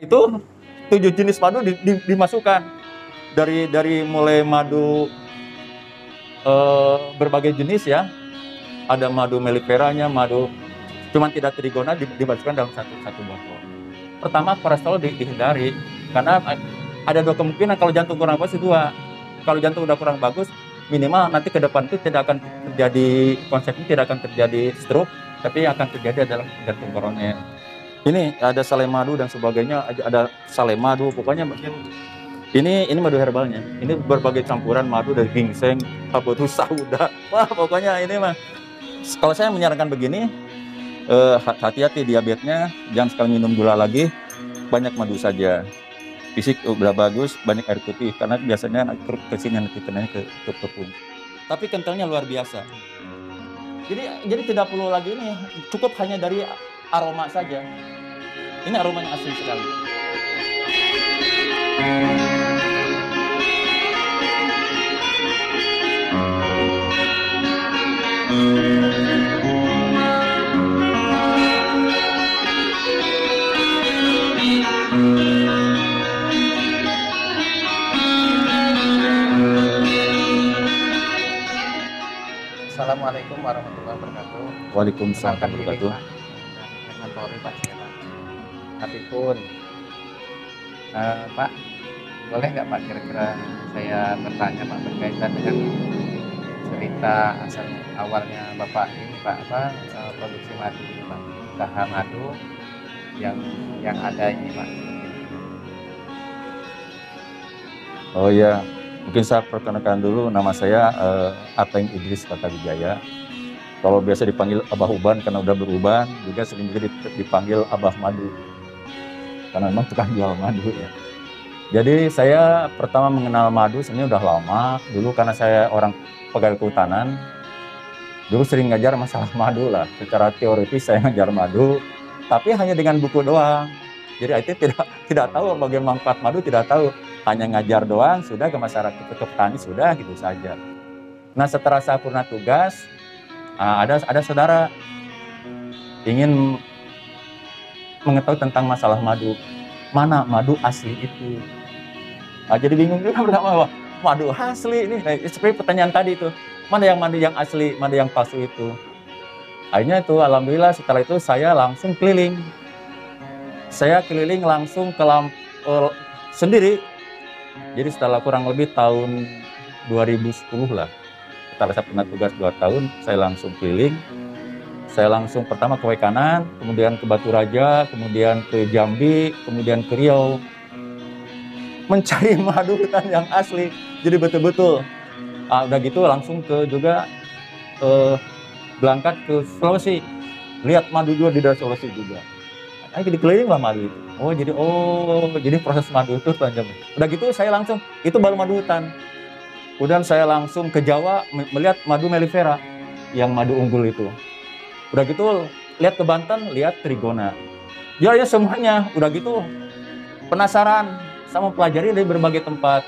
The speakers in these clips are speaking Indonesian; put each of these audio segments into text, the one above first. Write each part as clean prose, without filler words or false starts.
Itu 7 jenis madu dimasukkan dari mulai madu berbagai jenis ya. Ada madu melliferanya, madu cuman tidak trigona dimasukkan dalam satu botol. Pertama, kolesterol dihindari karena ada 2 kemungkinan kalau jantung kurang bagus. Kalau jantung udah kurang bagus, minimal nanti ke depan itu tidak akan terjadi, konsepnya tidak akan terjadi stroke, tapi yang akan terjadi adalah jantung koroner. Ini ada sale madu dan sebagainya, ada sale madu, pokoknya ini madu herbalnya. Ini berbagai campuran madu dari ginseng, habatus sauda. Wah, pokoknya ini mah. Kalau saya menyarankan begini, hati-hati diabetesnya, jangan sekali minum gula lagi, banyak madu saja. Fisik udah bagus, banyak air putih, karena biasanya kesini nanti kenanya ke tepung. Tapi kentalnya luar biasa. Jadi tidak perlu lagi ini, cukup hanya dari aroma saja. Ini aromanya asli sekali. Assalamualaikum warahmatullahi wabarakatuh. Waalaikumsalam warahmatullahi wabarakatuh. Mentori Pak Sela. Apipun, Pak, boleh nggak Pak kira-kira saya bertanya Pak berkaitan dengan cerita asal awalnya Bapak ini Pak, produksi madu ini Pak, usaha madu yang ada ini Pak. Oh iya, mungkin saya perkenalkan dulu, nama saya Ateng Idris Kartawijaya. Kalau biasa dipanggil Abah Uban karena udah beruban, juga sering juga dipanggil Abah Madu. Karena memang tukang jual madu ya. Jadi saya pertama mengenal madu sebenarnya udah lama. Dulu karena saya orang pegawai kehutanan, dulu sering ngajar masalah madu lah. Secara teoritis saya ngajar madu, tapi hanya dengan buku doang. Jadi itu tidak tahu bagaimana manfaat madu, tidak tahu. Hanya ngajar doang, sudah ke masyarakat, ke petani, sudah gitu saja. Nah setelah saya purna tugas, ada saudara ingin mengetahui tentang masalah madu. Mana madu asli itu? Jadi bingung juga pertama, madu asli ini. Seperti pertanyaan tadi itu, mana yang madu yang asli, mana yang palsu itu? Akhirnya itu, alhamdulillah setelah itu saya langsung keliling. Saya keliling langsung ke sendiri. Jadi setelah kurang lebih tahun 2010 lah, setelah saya pernah tugas 2 tahun, saya langsung keliling. Saya langsung pertama ke Waikanan, kemudian ke Batu Raja, kemudian ke Jambi, kemudian ke Riau. Mencari madu hutan yang asli, jadi betul-betul. Udah gitu langsung juga berangkat ke Sulawesi, lihat madu juga di daerah Sulawesi juga. Ayo dikeliling lah madu itu. Jadi proses madu itu panjang. Udah gitu saya langsung, itu baru madu hutan. Kemudian saya langsung ke Jawa melihat madu mellifera, yang madu unggul itu. Udah gitu lihat ke Banten, lihat trigona. Ya semuanya. Udah gitu penasaran sama pelajari dari berbagai tempat.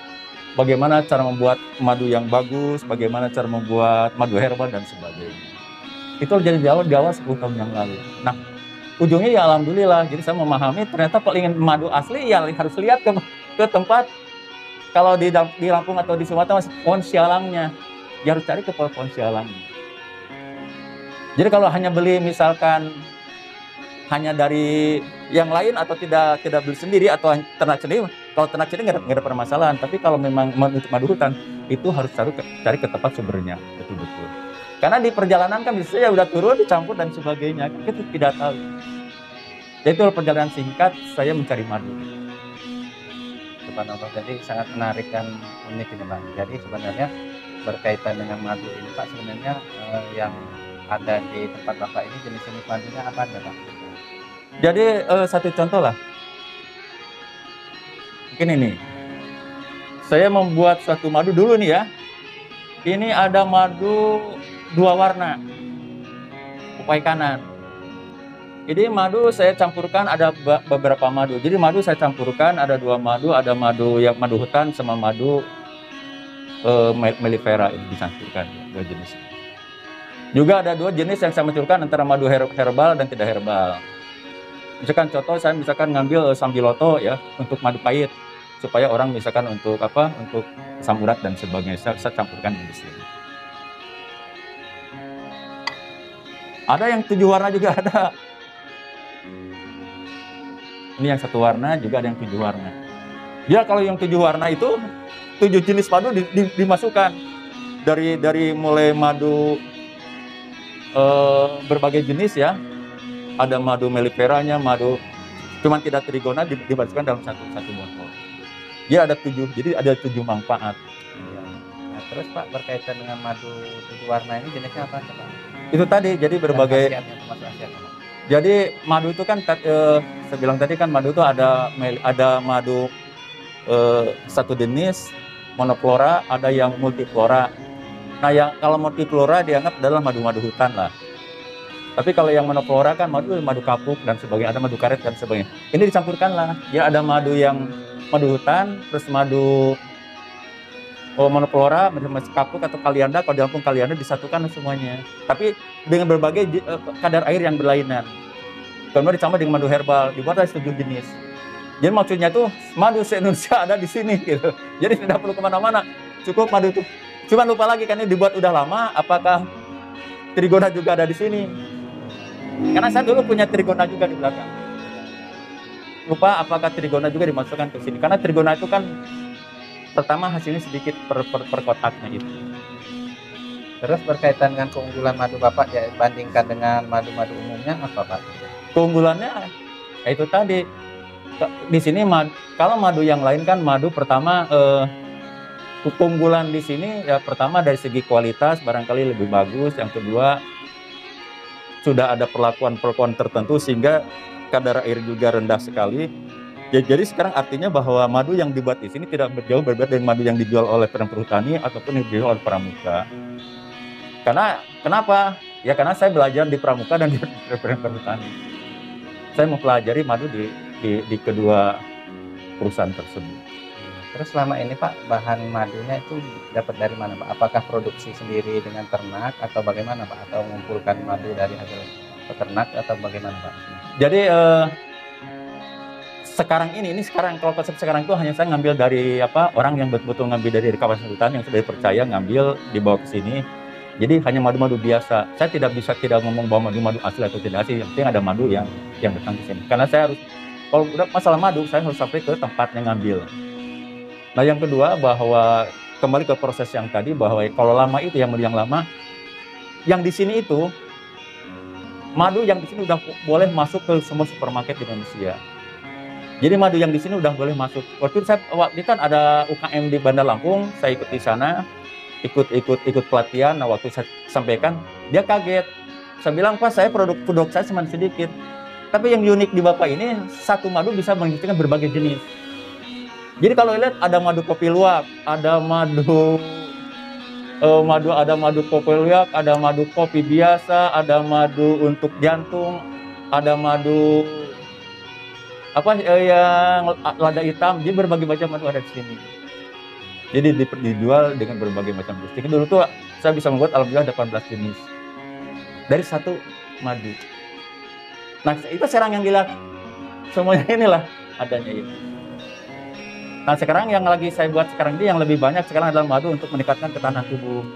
Bagaimana cara membuat madu yang bagus, bagaimana cara membuat madu herbal dan sebagainya. Itu jadi di awal 10 tahun yang lalu. Nah, ujungnya ya alhamdulillah. Jadi saya memahami ternyata kalau ingin madu asli ya harus lihat ke tempat. Kalau di Lampung atau di Sumatera masih pohon sialangnya. Ya harus cari ke pohon sialangnya. Jadi kalau hanya beli misalkan hanya dari yang lain atau tidak beli sendiri atau ternak sendiri, kalau ternak sendiri nggak ada permasalahan. Tapi kalau memang untuk madu hutan itu harus cari ke tempat sumbernya betul-betul. Karena di perjalanan kan bisa ya udah turun dicampur dan sebagainya, kita tidak tahu. Jadi itu perjalanan singkat saya mencari madu. Subhanallah, jadi sangat menarik dan unik ini Pak. Jadi sebenarnya berkaitan dengan madu ini Pak, sebenarnya yang ada di tempat Bapak ini jenis-jenis madunya apa aja Pak? Jadi satu contoh lah, mungkin ini, saya membuat satu madu dulu nih ya. Ini ada madu 2 warna, Waikanan. Jadi madu saya campurkan ada beberapa madu. Jadi madu saya campurkan ada 2 madu, ada madu yang madu hutan sama madu mellifera ini dicampurkan 2 jenis. Juga ada 2 jenis yang saya campurkan antara madu herbal dan tidak herbal. Misalkan contoh saya misalkan ngambil Sambiloto ya untuk madu pahit supaya orang misalkan untuk apa? Untuk asam urat dan sebagainya saya campurkan di sini. Ada yang 7 warna juga ada. Ini yang 1 warna juga ada yang 7 warna. Dia kalau yang 7 warna itu 7 jenis madu dimasukkan dari mulai madu berbagai jenis ya. Ada madu melliferanya, madu cuman tidak trigona dimasukkan dalam satu botol. Dia ada 7, jadi ada 7 manfaat. Iya. Nah, terus Pak berkaitan dengan madu 7 warna ini jenisnya apa Pak? Itu tadi jadi berbagai. Termasuk khasiatnya, Pak. Jadi madu itu kan saya bilang tadi kan madu itu ada madu satu jenis monoflora, ada yang multiflora. Nah, yang kalau multiflora dianggap adalah madu-madu hutan lah. Tapi kalau yang monoflora kan madu kapuk dan sebagainya, ada madu karet dan sebagainya. Ini dicampurkan lah. Ya ada madu yang madu hutan, terus madu monoflora, madu kapuk atau kalianda. Kalau di Lampung kalianda disatukan semuanya. Tapi dengan berbagai kadar air yang berlainan. Kemudian dicampur dengan madu herbal, dibuat dari 7 jenis. Jadi maksudnya tuh madu se-Indonesia ada di sini gitu. Jadi tidak perlu kemana-mana, cukup madu itu. Cuma lupa lagi kan ini dibuat udah lama, apakah trigona juga ada di sini? Karena saya dulu punya trigona juga di belakang. Lupa apakah trigona juga dimasukkan ke sini. Karena trigona itu kan pertama hasilnya sedikit per kotaknya itu. Terus berkaitan dengan keunggulan madu Bapak ya bandingkan dengan madu-madu umumnya apa Pak? Keunggulannya ya itu tadi. Di sini kalau madu yang lain kan madu pertama keunggulan di sini ya pertama dari segi kualitas barangkali lebih bagus, yang kedua sudah ada perlakuan tertentu sehingga kadar air juga rendah sekali. Ya, jadi sekarang artinya bahwa madu yang dibuat di sini tidak jauh berbeda dengan madu yang dijual oleh perhutani ataupun yang dijual oleh pramuka. Karena kenapa? Ya karena saya belajar di pramuka dan di perhutani. Saya mempelajari madu di kedua perusahaan tersebut. Terus selama ini Pak bahan madunya itu dapat dari mana Pak? Apakah produksi sendiri dengan ternak atau bagaimana Pak? Atau mengumpulkan madu dari hasil peternak atau bagaimana Pak? Jadi sekarang kalau konsep sekarang itu hanya saya ngambil dari orang yang betul-betul ngambil dari kawasan hutan yang sudah dipercaya ngambil dibawa ke sini. Jadi hanya madu-madu biasa. Saya tidak ngomong bahwa madu asli atau tidak asli. Yang penting ada madu yang datang ke sini. Karena saya harus kalau udah masalah madu saya harus sampai ke tempatnya ngambil. Nah yang kedua bahwa kembali ke proses yang tadi bahwa kalau lama itu yang lama yang di sini itu madu yang di sini udah boleh masuk ke semua supermarket di Indonesia. Jadi madu yang di sini udah boleh masuk. Waktu itu kan ada UKM di Bandar Lampung, saya ikut di sana, ikut pelatihan. Nah waktu saya sampaikan dia kaget. Saya bilang Pak saya produk saya cuma sedikit. Tapi yang unik di Bapak ini satu madu bisa menghasilkan berbagai jenis. Jadi kalau lihat ada madu kopi luwak, ada madu kopi luwak, ada madu kopi biasa, ada madu untuk jantung, ada madu yang lada hitam. Jadi berbagai macam madu ada di sini. Jadi dijual dengan berbagai macam jenis. Jadi dulu tuh saya bisa membuat alhamdulillah 18 jenis dari satu madu. Nah itu sekarang yang dilihat semuanya inilah adanya itu. Nah sekarang yang lagi saya buat sekarang ini yang lebih banyak sekarang adalah madu untuk meningkatkan ketahanan tubuh,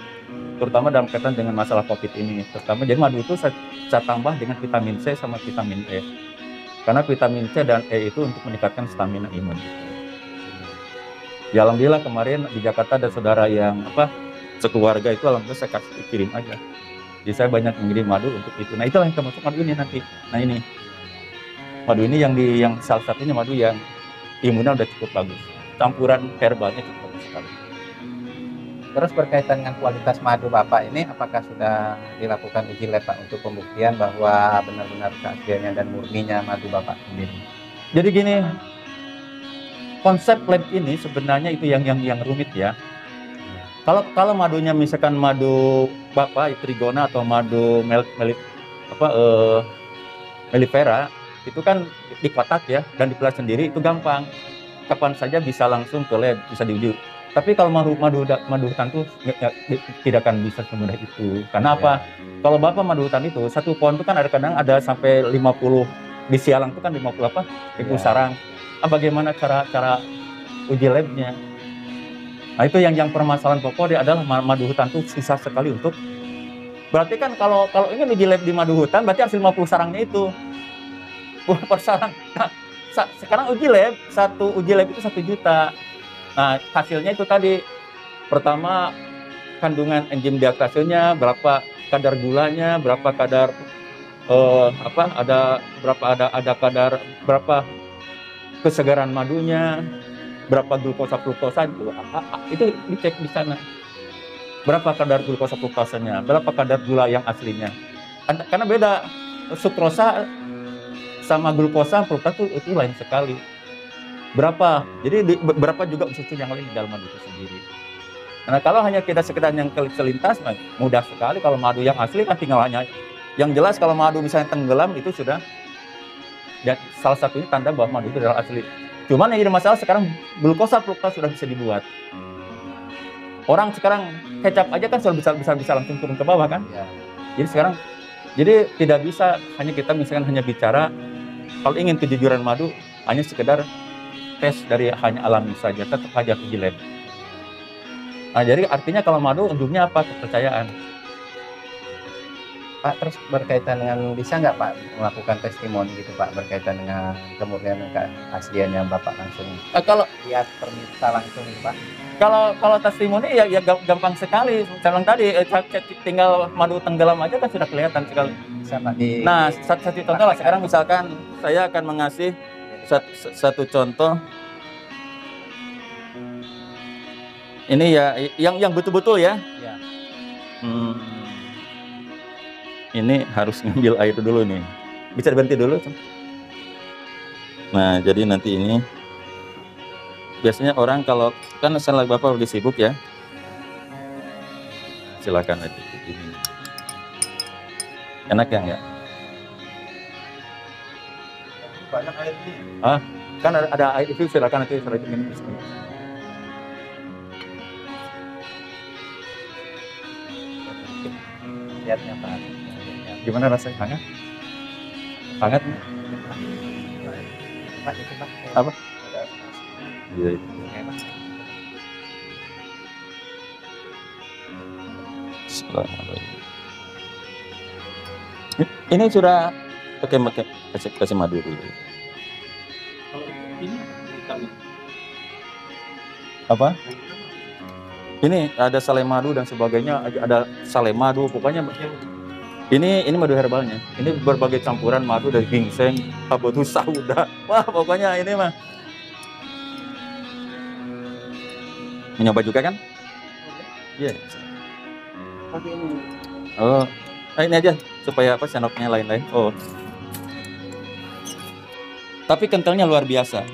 terutama dalam kaitan dengan masalah COVID ini. Terutama jadi madu itu saya tambah dengan vitamin C sama vitamin E, karena vitamin C dan E itu untuk meningkatkan stamina imun. Ya alhamdulillah kemarin di Jakarta ada saudara yang sekeluarga itu alhamdulillah saya kasih kirim aja. Jadi saya banyak mengirim madu untuk itu. Nah itulah yang termasuk madu ini nanti. Nah ini madu ini yang salah satunya madu yang imunnya udah cukup bagus. Campuran herbalnya cukup bagus sekali. Terus berkaitan dengan kualitas madu Bapak ini, apakah sudah dilakukan uji lab Pak untuk pembuktian bahwa benar-benar keasliannya dan murninya madu Bapak sendiri? Jadi gini, konsep lab ini sebenarnya itu yang rumit ya. Kalau madunya misalkan madu Bapak trigona atau madu mellifera itu kan di kotak ya dan dipelajari sendiri itu gampang. Kapan saja bisa langsung ke lab, bisa diuji. Tapi kalau madu hutan itu tidak akan bisa semudah itu. Karena apa? Kalau Bapak madu hutan itu, satu pohon itu kan kadang ada sampai 50 di Sialang itu kan 50 apa? 1000 Iya. sarang. Bagaimana cara uji labnya? Nah itu yang permasalahan pokok dia adalah madu hutan itu susah sekali untuk. Berarti kan kalau ingin uji lab di madu hutan berarti harus 50 sarangnya itu. Wah, per sarang. Nah, sekarang satu uji lab itu 1 juta. Nah hasilnya itu tadi, pertama kandungan enzim deaktasenya, berapa kadar gulanya, berapa kadar berapa kesegaran madunya, berapa glukosa fruktosa itu dicek di sana. Berapa kadar glukosa fruktosanya, berapa kadar gula yang aslinya. Karena beda sukrosa sama glukosa fruktosa itu lain sekali. Berapa? Jadi berapa juga unsur yang lain di dalam madu itu sendiri. Nah kalau hanya kita sekedar yang selintas, mudah sekali. Kalau madu yang asli kan tinggal hanya, yang jelas kalau madu misalnya tenggelam itu sudah, dan salah satunya tanda bahwa madu itu adalah asli. Cuman yang jadi masalah sekarang glukosa fruktosa sudah bisa dibuat. Orang sekarang kecap aja kan sudah bisa langsung turun ke bawah kan? Ya. Jadi sekarang, jadi tidak bisa hanya kita misalkan hanya bicara kalau ingin kejujuran madu hanya sekedar tes dari hanya alami saja, tetap aja uji lab. Nah, jadi artinya kalau madu ujungnya apa? Kepercayaan. Pak, terus berkaitan dengan bisa nggak Pak melakukan testimoni gitu Pak berkaitan dengan kemurnian keasliannya Bapak langsung Kalau lihat perminta langsung gitu, Pak? kalau testimoni ya gampang sekali. Saya bilang tadi tinggal madu tenggelam aja kan sudah kelihatan sekali. Bisa Pak di. Nah, satu contoh lah sekarang misalkan saya akan mengasih satu contoh. Ini ya yang betul-betul ya. Ya. Ini harus ngambil air dulu nih. Bisa berhenti dulu. Nah, jadi nanti ini biasanya orang kalau kan setelah Bapak udah sibuk ya. Silakan aja ini. Enak ya enggak? Banyak air ini. Kan ada air itu, silakan nanti saya minum. Lihatnya Pak. Gimana rasanya? Hangat? Hangat? Pak, itu Pak. Apa? Iya. Oke, Pak. Bismillahirrahmanirrahim. Ini sudah kasih madu dulu. Ini apa? Ini ada sale madu dan sebagainya, ada sale madu, pokoknya ini madu herbalnya. Ini berbagai campuran madu dari ginseng, habatus sauda. Wah, pokoknya ini mah. Mencoba juga kan? Iya. Oh, ini aja supaya apa sendoknya lain-lain. Oh. Tapi kentalnya luar biasa.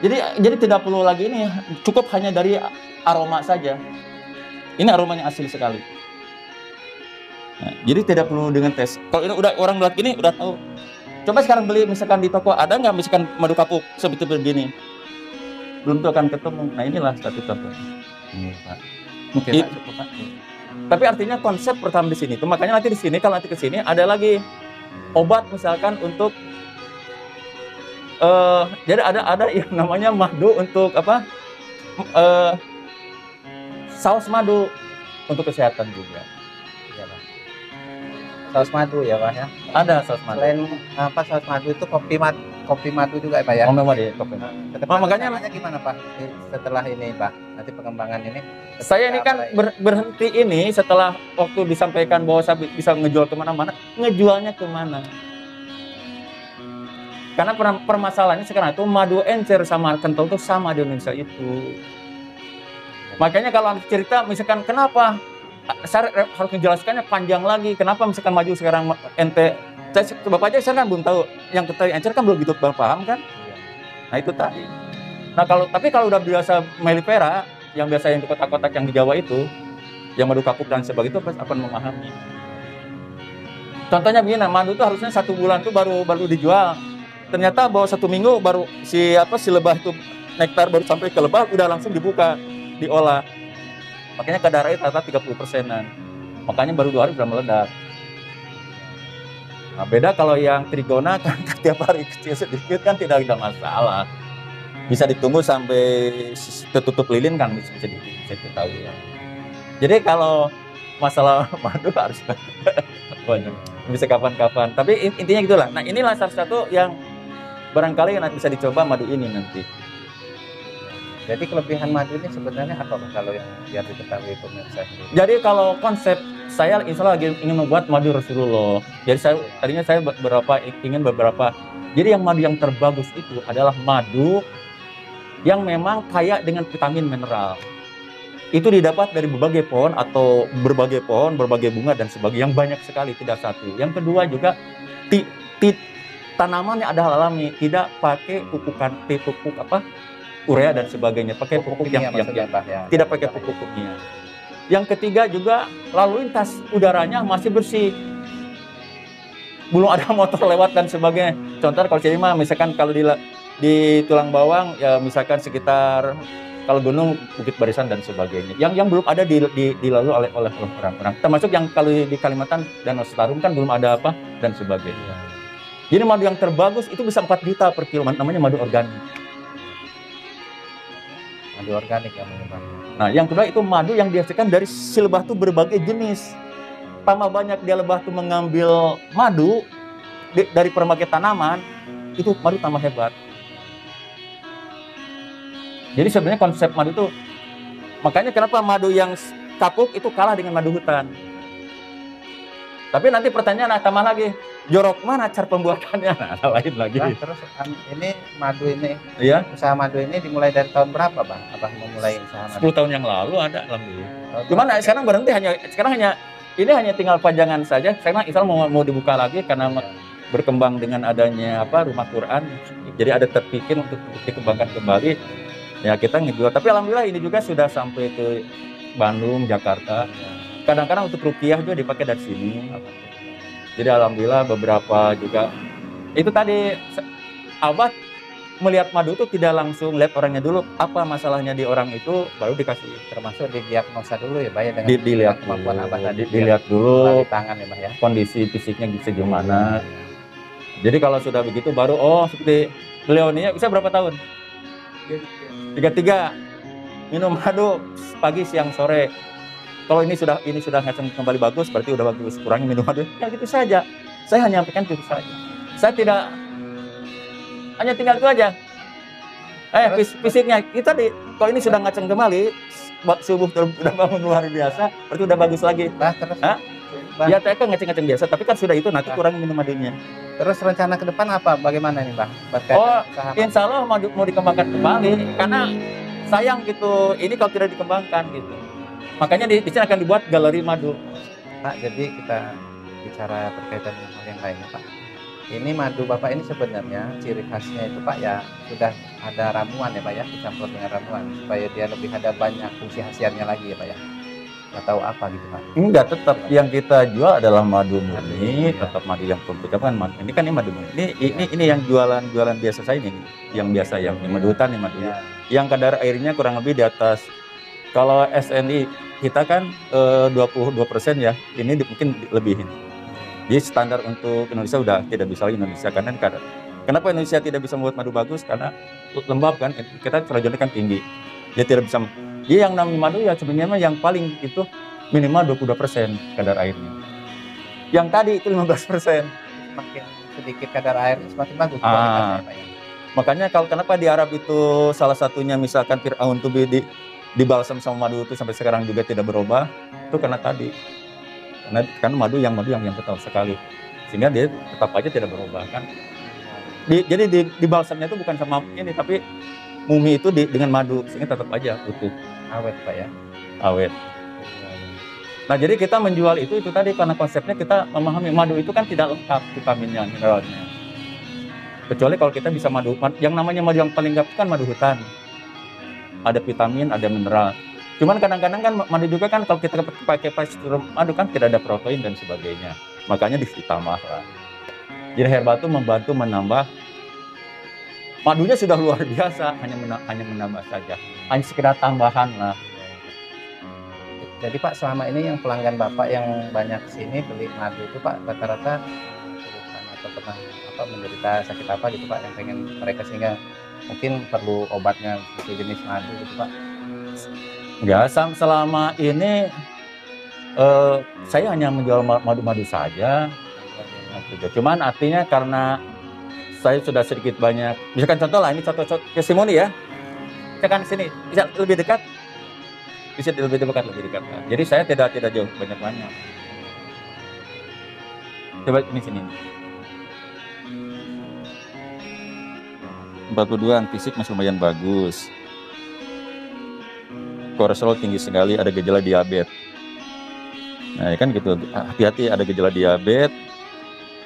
Jadi tidak perlu lagi ini, cukup hanya dari aroma saja. Ini aromanya asli sekali. Nah, jadi tidak perlu dengan tes. Kalau ini udah orang lihat gini udah tahu. Coba sekarang beli misalkan di toko, ada nggak misalkan madu kapuk seperti begini? Belum tuh akan ketemu. Nah inilah satu contoh. Ini Pak. Oke, Pak, cukup, Pak. Tapi artinya konsep pertama di sini itu, makanya nanti di sini kalau nanti ke sini ada lagi obat misalkan untuk jadi ada yang namanya madu untuk apa? Saus madu untuk kesehatan juga. Iya, Pak. Saus madu ya Pak ya. Ada saus madu. Selain apa saus madu itu kopi madu juga ya Pak ya. Oh memang ya kopi. Makanya gimana Pak setelah ini Pak? Nanti pengembangan ini. Saya ini kan berhenti ini setelah waktu disampaikan bahwa saya bisa ngejual kemana-mana. Ngejualnya kemana? Karena permasalahannya sekarang itu madu encer sama kental itu sama di Indonesia itu. Makanya kalau cerita misalkan kenapa saya harus menjelaskannya panjang lagi. Kenapa misalkan maju sekarang ente, Bapak aja saya kan belum tahu. Yang kental encer kan belum gitu paham kan? Nah itu tadi. Nah tapi kalau udah biasa melipera, yang biasa yang di kotak-kotak yang di Jawa itu, yang madu kapuk dan sebagainya itu pasti akan memahami. Contohnya begini, madu itu harusnya 1 bulan itu baru dijual. Ternyata bahwa 1 minggu baru si lebah itu nektar baru sampai ke lebah udah langsung dibuka, diolah. Makanya kadar air rata 30%-an. Makanya baru 2 hari sudah meledak. Nah, beda kalau yang trigona kan tiap hari kecil sedikit kan tidak ada masalah. Bisa ditunggu sampai tertutup lilin kan bisa diketahui ya. Jadi kalau masalah madu harus banyak. Bisa kapan-kapan. Tapi intinya gitulah. Nah, inilah salah satu yang barangkali nanti bisa dicoba madu ini nanti. Jadi kelebihan madu ini sebenarnya apa Pak, kalau yang biar diketahui pemirsa sendiri? Jadi kalau konsep saya insya Allah lagi ingin membuat madu Rasulullah. Jadi tadinya saya ingin beberapa. Jadi yang madu yang terbagus itu adalah madu yang memang kaya dengan vitamin mineral. Itu didapat dari berbagai pohon atau berbagai pohon, berbagai bunga dan sebagainya, yang banyak sekali, tidak satu. Yang kedua juga tanamannya adalah alami, tidak pakai pupuk urea dan sebagainya, pakai pupuk yang tidak pakai pupuk kimia. Yang ketiga juga lalu lintas udaranya masih bersih, belum ada motor lewat dan sebagainya. Contoh kalau sini mah misalkan kalau di Tulang Bawang ya misalkan sekitar kalau gunung Bukit Barisan dan sebagainya, yang belum ada dilalui oleh orang-orang. Termasuk yang kalau di Kalimantan dan Setarum kan belum ada apa dan sebagainya. Jadi madu yang terbagus itu bisa 4 juta per kilo, namanya madu organik. Madu organik ya Pak. Nah, yang kedua itu madu yang dihasilkan dari si lebah itu berbagai jenis. Tambah banyak dia lebah itu mengambil madu dari berbagai tanaman, itu madu tambah hebat. Jadi sebenarnya konsep madu itu, makanya kenapa madu yang kapuk itu kalah dengan madu hutan. Tapi nanti pertanyaan tambah lagi, jorok mana cara pembuatannya? Nah, lain lagi. Nah, terus ini madu ini, iya? Usaha madu ini dimulai dari tahun berapa Bang? Abang memulai usaha madu? 10 tahun yang lalu ada, alhamdulillah. Cuman sekarang berhenti hanya tinggal pajangan saja. Sekarang Islam mau dibuka lagi karena berkembang dengan adanya rumah Quran. Jadi ada terpikir untuk dikembangkan kembali. Ya kita ngejual. Tapi alhamdulillah ini juga sudah sampai ke Bandung, Jakarta. Kadang-kadang untuk rupiah juga dipakai dari sini. Jadi alhamdulillah beberapa juga. Itu tadi Abah melihat madu itu tidak langsung lihat orangnya dulu, apa masalahnya di orang itu, baru dikasih. Termasuk didiagnosa dulu ya Pak ya, dengan dilihat kemampuan Abah tadi. Dilihat dulu tangan ya Pak ya. Kondisi fisiknya bisa gimana. Jadi kalau sudah begitu baru seperti beliau ini bisa berapa tahun? 33. Minum madu pagi, siang, sore. Kalau ini sudah ngaceng kembali bagus, berarti udah bagus. Kurangi minum madu. Ya gitu saja. Saya hanya menyampaikan itu saja. Saya tidak hanya tinggal itu aja. Fisiknya kita kalau ini sudah ngaceng kembali, subuh udah bangun luar biasa, berarti udah bagus lagi. Ya saya kan ngaceng-ngaceng biasa, tapi kan sudah itu nanti kurangi minum madunya. Terus rencana ke depan apa? Bagaimana nih Bang? Insya Allah mau dikembangkan kembali, karena sayang gitu. Ini kalau tidak dikembangkan gitu. Makanya di sini akan dibuat galeri madu. Pak, jadi kita bicara berkaitan dengan hal yang lainnya Pak. Ini madu Bapak ini sebenarnya ciri khasnya itu Pak ya sudah ada ramuan ya Pak ya, dicampur dengan ramuan supaya dia lebih ada banyak fungsi khasiatnya lagi ya Pak ya. Nggak tahu apa gitu Pak. Enggak, tetap yang kita jual adalah madu murni, tetap madu yang kan madu. Ini kan madu murni. Ini yang jualan biasa saya ini, yang biasa yang madu hutan madu. Ya. Yang kadar airnya kurang lebih di atas. Kalau SNI kita kan 22% ya, ini mungkin lebihin. Jadi standar untuk Indonesia udah tidak bisa lagi Indonesia, karena kenapa Indonesia tidak bisa membuat madu bagus, karena lembab kan, kita keracunan kan tinggi. Dia tidak bisa. Jadi yang namanya madu ya sebenarnya yang paling itu minimal 22% kadar airnya. Yang tadi itu 15%. Semakin sedikit kadar air semakin bagus. Makanya kenapa di Arab itu salah satunya misalkan Fir'aun tuh dibalsam sama madu itu sampai sekarang juga tidak berubah, itu karena tadi. Karena madu yang kental sekali, sehingga dia tetap aja tidak berubah kan. Jadi di balsamnya itu bukan sama ini, tapi mumi itu dengan madu, sehingga tetap aja utuh. Awet Pak ya. Awet. Nah jadi kita menjual itu tadi karena konsepnya kita memahami madu itu kan tidak lengkap vitaminnya, mineralnya. Kecuali kalau kita bisa madu, yang namanya madu yang paling lengkap kan madu hutan. Ada vitamin, ada mineral. Cuman kadang-kadang kan madu juga kan kalau kita pakai pastur madu kan tidak ada protein dan sebagainya. Makanya ditambah lah. Jadi herbal itu membantu menambah. Madunya sudah luar biasa, hanya menambah saja. Hanya sekedar tambahan lah. Jadi Pak selama ini yang pelanggan Bapak yang banyak sini beli madu itu Pak rata-rata pernah apa menderita sakit apa gitu Pak yang pengen mereka sehingga mungkin perlu obatnya sejenis madu gitu Pak. Ya, selama ini saya hanya menjual madu-madu saja. Cuman artinya karena saya sudah sedikit banyak, misalkan contoh lah, ini contoh testimoni ya. Misalkan sini bisa lebih dekat, bisa lebih dekat. Jadi saya tidak jauh banyak. Coba ini sini. 42, fisik masih lumayan bagus. Kolesterol tinggi sekali, ada gejala diabetes. Nah, kan gitu. Hati-hati, ada gejala diabetes,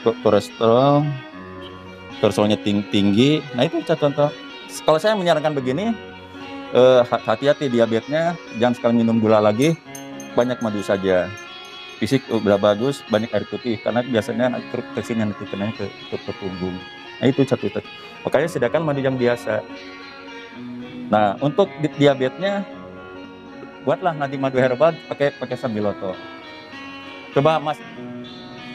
kolesterolnya tinggi. Nah, itu contoh. Kalau saya menyarankan begini, hati-hati diabetesnya, jangan sekali minum gula lagi, banyak madu saja. Fisik udah bagus, banyak air putih, karena biasanya kesini nanti kena ke punggung. Nah, itu satu. Makanya sediakan madu yang biasa. Nah, untuk diabetesnya, buatlah nanti madu herbal pakai sambiloto. Coba Mas,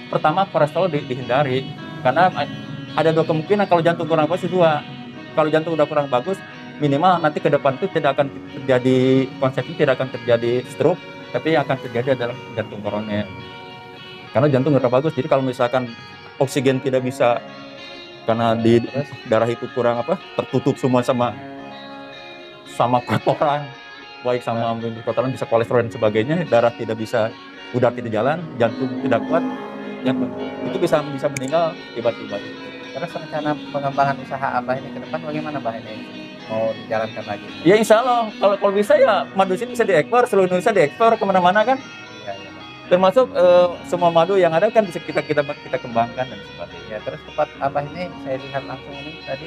pertama kolesterol dihindari, karena ada dua kemungkinan. Kalau jantung kurang bagus, dua. Kalau jantung udah kurang bagus, minimal nanti ke depan itu tidak akan terjadi, konsepnya tidak akan terjadi stroke, tapi yang akan terjadi adalah jantung koroner. Karena jantung udah bagus, jadi kalau misalkan oksigen tidak bisa, karena di darah itu kurang tertutup semua sama kotoran, baik sama kotoran, bisa kolesterol dan sebagainya, darah tidak bisa, udara tidak jalan, jantung tidak kuat, itu bisa meninggal tiba-tiba. Terus rencana pengembangan usaha Abah ini ke depan bagaimana Bah ini? Mau dijalankan lagi? Ya insya Allah, kalau bisa ya madu sini bisa diekspor, seluruh Indonesia diekspor kemana-mana kan. Iya. Termasuk semua madu yang ada kan bisa kita kembangkan dan sebagainya. Ya, terus tempat Abah ini saya lihat langsung ini tadi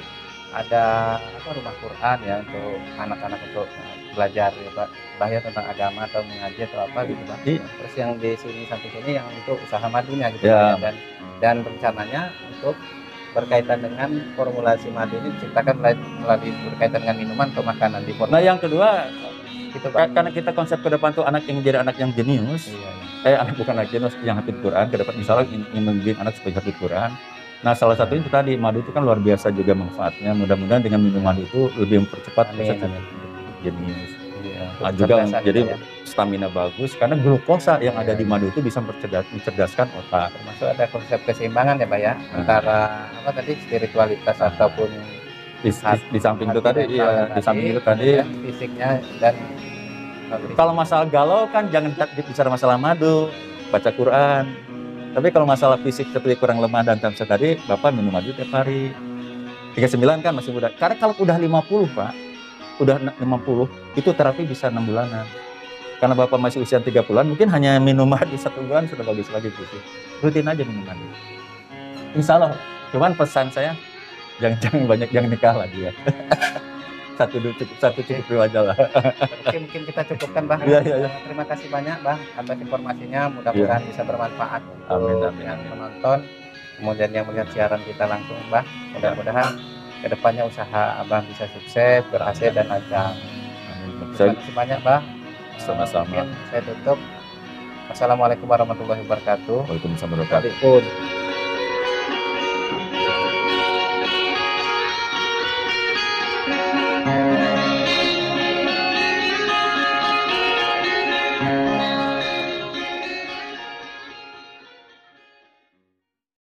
ada rumah Quran ya untuk anak-anak untuk belajar ya Pak, bahaya tentang agama atau mengaji atau apa gitu Pak. Terus yang di sini samping sini yang untuk usaha madunya gitu ya. Dan rencananya untuk berkaitan dengan formulasi madu ini diciptakan melalui berkaitan dengan minuman atau makanan di formulasi. Nah, yang kedua gitu Pak, karena kita konsep ke depan tuh anak yang menjadi anak yang jenius. Anak bukan anak jenius yang hafid Quran, ke depan misalnya ingin mendidik anak supaya hafid Quran. Nah, salah satunya itu tadi, madu itu kan luar biasa juga manfaatnya. Mudah-mudahan dengan minum madu itu lebih mempercepat jenius. Juga jadi stamina bagus, karena glukosa yang ada di madu itu bisa mencerdaskan otak. Termasuk ada konsep keseimbangan ya Pak ya, antara tadi spiritualitas ataupun di samping itu tadi, di samping itu tadi fisiknya. Dan kalau masalah galau kan jangan bicara masalah madu, baca Quran. Tapi kalau masalah fisik seperti kurang lemah dan tadi, Bapak minum madu tiap hari. 39 kan masih muda. Karena kalau udah 50 Pak, udah 50, itu terapi bisa 6 bulanan. Karena Bapak masih usia 30-an, mungkin hanya minum madu 1 bulan sudah bagus lagi fisik. Rutin aja minum madu. Insya Allah. Cuman pesan saya, jangan banyak, jangan nikah lagi ya. satu cukup dulu aja lah. Mungkin kita cukupkan Bang. Ya. Terima kasih banyak Bang atas informasinya, mudah-mudahan bisa bermanfaat untuk yang menonton, kemudian yang melihat siaran kita langsung Bang. Mudah-mudahan kedepannya usaha Abang bisa sukses, berhasil dan lancar. Terima kasih banyak Bang. Sama-sama. Saya tutup. Assalamualaikum warahmatullahi wabarakatuh. Waalaikumsalam warahmatullahi wabarakatuh.